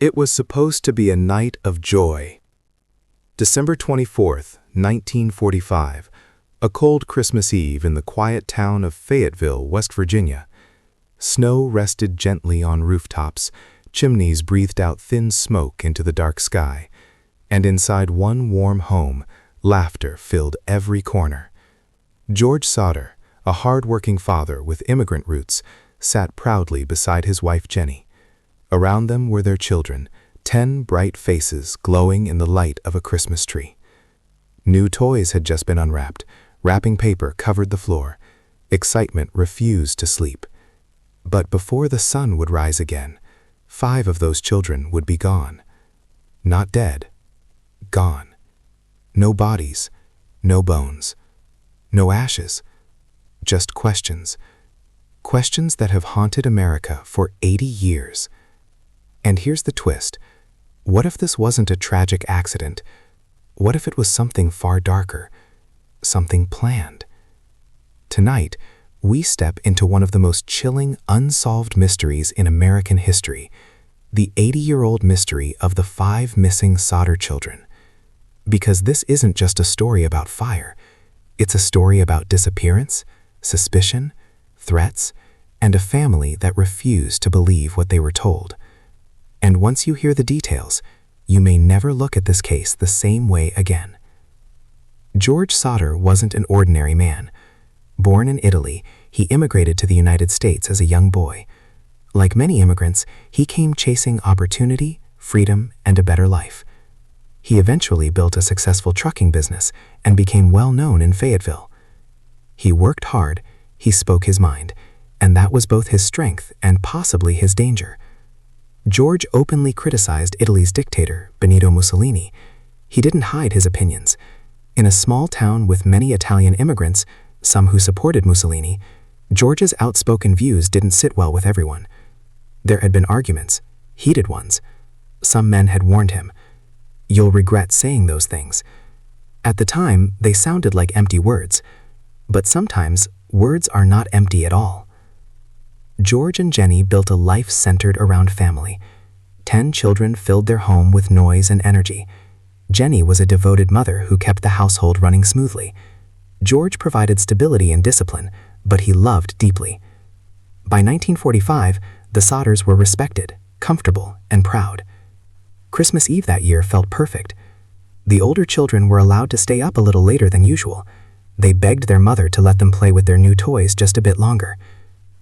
It was supposed to be a night of joy. December 24th, 1945, a cold Christmas Eve in the quiet town of Fayetteville, West Virginia. Snow rested gently on rooftops, chimneys breathed out thin smoke into the dark sky, and inside one warm home, laughter filled every corner. George Sauter, a hard-working father with immigrant roots, sat proudly beside his wife Jenny. Around them were their children, 10 bright faces glowing in the light of a Christmas tree. New toys had just been unwrapped, wrapping paper covered the floor. Excitement refused to sleep. But before the sun would rise again, 5 of those children would be gone. Not dead. Gone. No bodies, no bones, no ashes, just questions. Questions that have haunted America for 80 years. And here's the twist. What if this wasn't a tragic accident? What if it was something far darker, something planned? Tonight, we step into one of the most chilling, unsolved mysteries in American history, the 80-year-old mystery of the 5 missing Sauter children. Because this isn't just a story about fire, it's a story about disappearance, suspicion, threats, and a family that refused to believe what they were told. And once you hear the details, you may never look at this case the same way again. George Sauter wasn't an ordinary man. Born in Italy, he immigrated to the United States as a young boy. Like many immigrants, he came chasing opportunity, freedom, and a better life. He eventually built a successful trucking business and became well known in Fayetteville. He worked hard, he spoke his mind, and that was both his strength and possibly his danger. George openly criticized Italy's dictator, Benito Mussolini. He didn't hide his opinions. In a small town with many Italian immigrants, some who supported Mussolini, George's outspoken views didn't sit well with everyone. There had been arguments, heated ones. Some men had warned him, "You'll regret saying those things." At the time, they sounded like empty words. But sometimes, words are not empty at all. George and Jenny built a life centered around family. 10 children filled their home with noise and energy. Jenny was a devoted mother who kept the household running smoothly. George provided stability and discipline, but he loved deeply. By 1945, the Sauters were respected, comfortable, and proud. Christmas Eve that year felt perfect. The older children were allowed to stay up a little later than usual. They begged their mother to let them play with their new toys just a bit longer.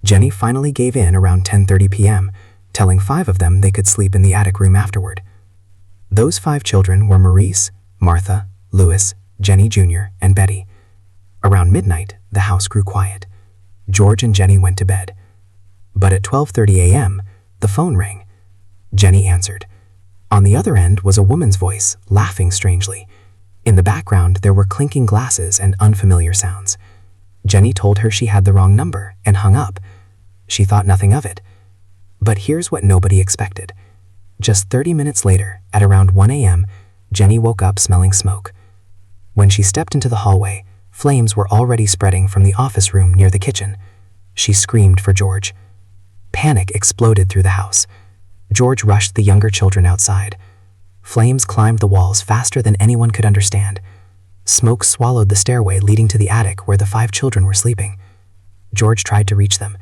Jenny finally gave in around 10:30 p.m., telling 5 of them they could sleep in the attic room afterward. Those 5 children were Maurice, Martha, Louis, Jenny Jr., and Betty. Around midnight, the house grew quiet. George and Jenny went to bed. But at 12:30 a.m., the phone rang. Jenny answered. On the other end was a woman's voice, laughing strangely. In the background, there were clinking glasses and unfamiliar sounds. Jenny told her she had the wrong number and hung up. She thought nothing of it. But here's what nobody expected. Just 30 minutes later, at around 1 a.m., Jenny woke up smelling smoke. When she stepped into the hallway, flames were already spreading from the office room near the kitchen. She screamed for George. Panic exploded through the house. George rushed the younger children outside. Flames climbed the walls faster than anyone could understand. Smoke swallowed the stairway leading to the attic where the 5 children were sleeping. George tried to reach them.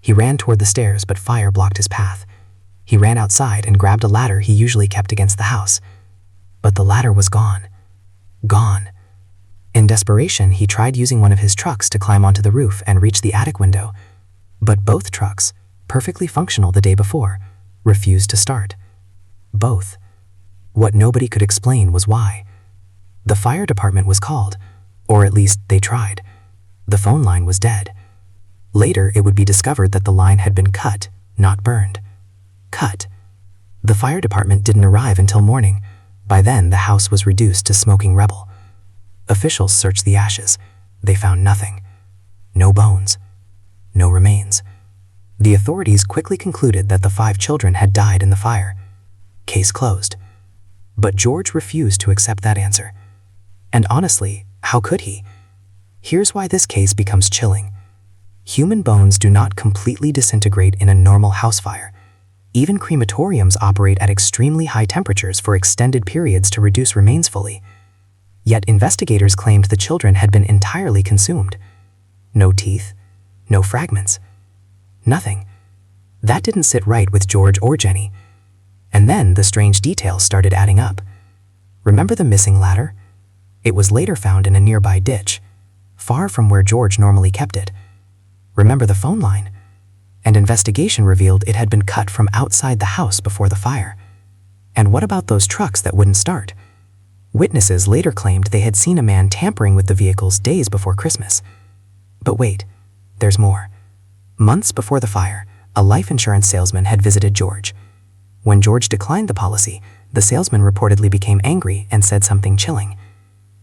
He ran toward the stairs, but fire blocked his path. He ran outside and grabbed a ladder he usually kept against the house. But the ladder was gone. Gone. In desperation, he tried using one of his trucks to climb onto the roof and reach the attic window. But both trucks, perfectly functional the day before, refused to start. Both. What nobody could explain was why. The fire department was called, or at least they tried. The phone line was dead. Later, it would be discovered that the line had been cut, not burned. Cut. The fire department didn't arrive until morning. By then, the house was reduced to smoking rubble. Officials searched the ashes. They found nothing. No bones. No remains. The authorities quickly concluded that the 5 children had died in the fire. Case closed. But George refused to accept that answer. And honestly, how could he? Here's why this case becomes chilling. Human bones do not completely disintegrate in a normal house fire. Even crematoriums operate at extremely high temperatures for extended periods to reduce remains fully. Yet investigators claimed the children had been entirely consumed. No teeth, no fragments, nothing. That didn't sit right with George or Jenny. And then the strange details started adding up. Remember the missing ladder? It was later found in a nearby ditch, far from where George normally kept it. Remember the phone line? And investigation revealed it had been cut from outside the house before the fire. And what about those trucks that wouldn't start? Witnesses later claimed they had seen a man tampering with the vehicles days before Christmas. But wait, there's more. Months before the fire, a life insurance salesman had visited George. When George declined the policy, the salesman reportedly became angry and said something chilling.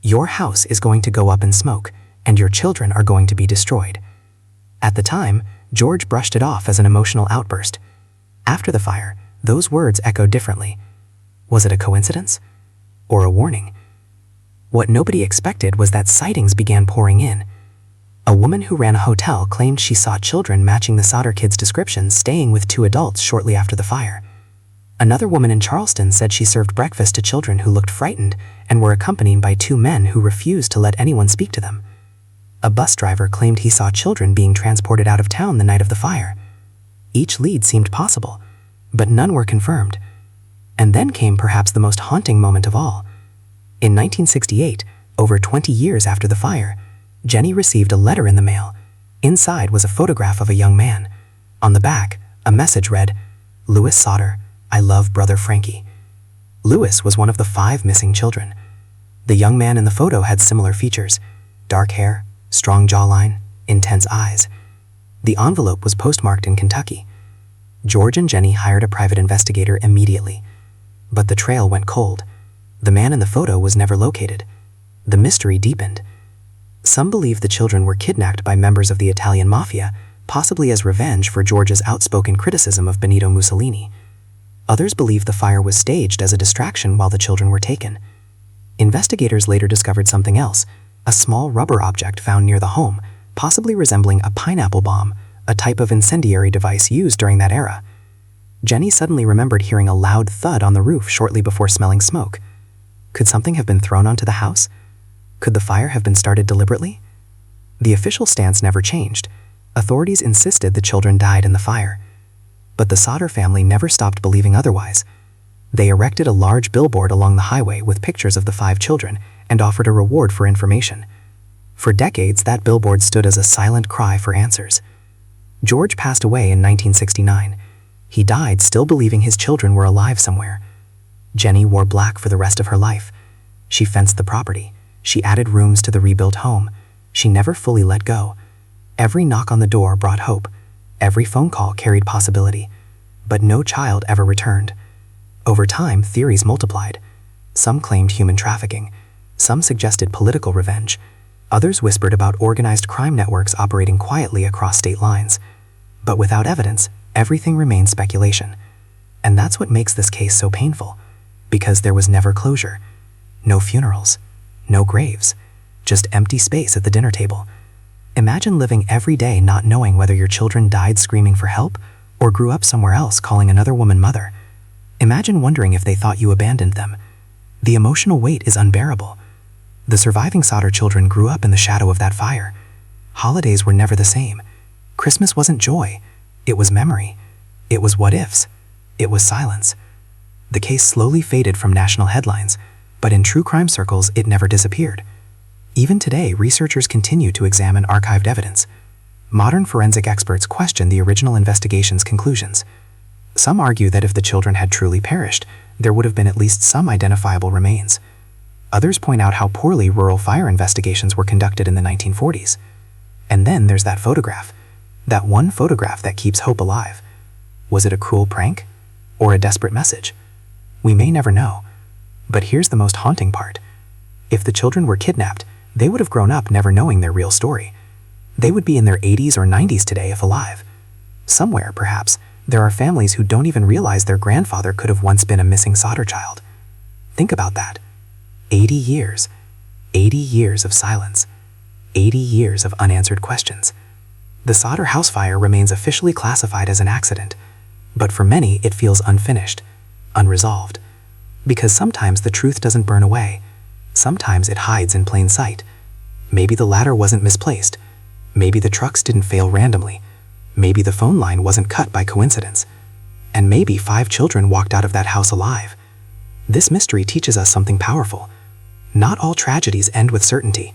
"Your house is going to go up in smoke, and your children are going to be destroyed." At the time, George brushed it off as an emotional outburst. After the fire, those words echoed differently. Was it a coincidence? Or a warning? What nobody expected was that sightings began pouring in. A woman who ran a hotel claimed she saw children matching the Sodder kids' descriptions staying with 2 adults shortly after the fire. Another woman in Charleston said she served breakfast to children who looked frightened and were accompanied by 2 men who refused to let anyone speak to them. A bus driver claimed he saw children being transported out of town the night of the fire. Each lead seemed possible, but none were confirmed. And then came perhaps the most haunting moment of all. In 1968, over 20 years after the fire, Jenny received a letter in the mail. Inside was a photograph of a young man. On the back, a message read, "Louis Sodder, I love brother Frankie." Louis was one of the 5 missing children. The young man in the photo had similar features: dark hair, strong jawline, intense eyes. The envelope was postmarked in Kentucky. George and Jenny hired a private investigator immediately. But the trail went cold. The man in the photo was never located. The mystery deepened. Some believe the children were kidnapped by members of the Italian mafia, possibly as revenge for George's outspoken criticism of Benito Mussolini. Others believe the fire was staged as a distraction while the children were taken. Investigators later discovered something else: a small rubber object found near the home, possibly resembling a pineapple bomb, a type of incendiary device used during that era. Jenny suddenly remembered hearing a loud thud on the roof shortly before smelling smoke. Could something have been thrown onto the house? Could the fire have been started deliberately? The official stance never changed. Authorities insisted the children died in the fire. But the Sodder family never stopped believing otherwise. They erected a large billboard along the highway with pictures of the 5 children and offered a reward for information. For decades, that billboard stood as a silent cry for answers. George passed away in 1969. He died still believing his children were alive somewhere. Jenny wore black for the rest of her life. She fenced the property. She added rooms to the rebuilt home. She never fully let go. Every knock on the door brought hope. Every phone call carried possibility. But no child ever returned. Over time, theories multiplied. Some claimed human trafficking. Some suggested political revenge. Others whispered about organized crime networks operating quietly across state lines. But without evidence, everything remained speculation. And that's what makes this case so painful. Because there was never closure. No funerals. No graves. Just empty space at the dinner table. Imagine living every day not knowing whether your children died screaming for help or grew up somewhere else calling another woman mother. Imagine wondering if they thought you abandoned them. The emotional weight is unbearable. The surviving Sodder children grew up in the shadow of that fire. Holidays were never the same. Christmas wasn't joy. It was memory. It was what-ifs. It was silence. The case slowly faded from national headlines, but in true crime circles it never disappeared. Even today, researchers continue to examine archived evidence. Modern forensic experts question the original investigation's conclusions. Some argue that if the children had truly perished, there would have been at least some identifiable remains. Others point out how poorly rural fire investigations were conducted in the 1940s. And then there's that photograph. That one photograph that keeps hope alive. Was it a cruel prank? Or a desperate message? We may never know. But here's the most haunting part. If the children were kidnapped, they would have grown up never knowing their real story. They would be in their 80s or 90s today if alive. Somewhere, perhaps, there are families who don't even realize their grandfather could have once been a missing Sodder child. Think about that. 80 years. 80 years of silence. 80 years of unanswered questions. The Sodder house fire remains officially classified as an accident, But for many, it feels unfinished, unresolved. Because sometimes the truth doesn't burn away. Sometimes it hides in plain sight. Maybe the ladder wasn't misplaced. Maybe the trucks didn't fail randomly. Maybe the phone line wasn't cut by coincidence. And maybe 5 children walked out of that house alive. This mystery teaches us something powerful. Not all tragedies end with certainty.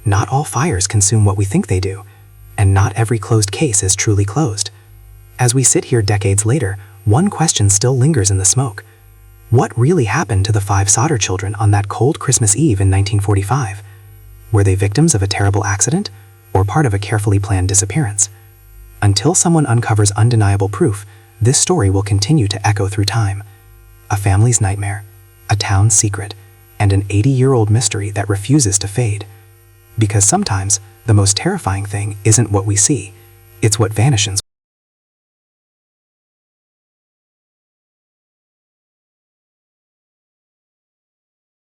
Not all fires consume what we think they do. And not every closed case is truly closed. As we sit here decades later, one question still lingers in the smoke. What really happened to the 5 Sodder children on that cold Christmas Eve in 1945? Were they victims of a terrible accident or part of a carefully planned disappearance? Until someone uncovers undeniable proof, this story will continue to echo through time. A family's nightmare, a town's secret, and an 80-year-old mystery that refuses to fade. Because sometimes, the most terrifying thing isn't what we see, it's what vanishes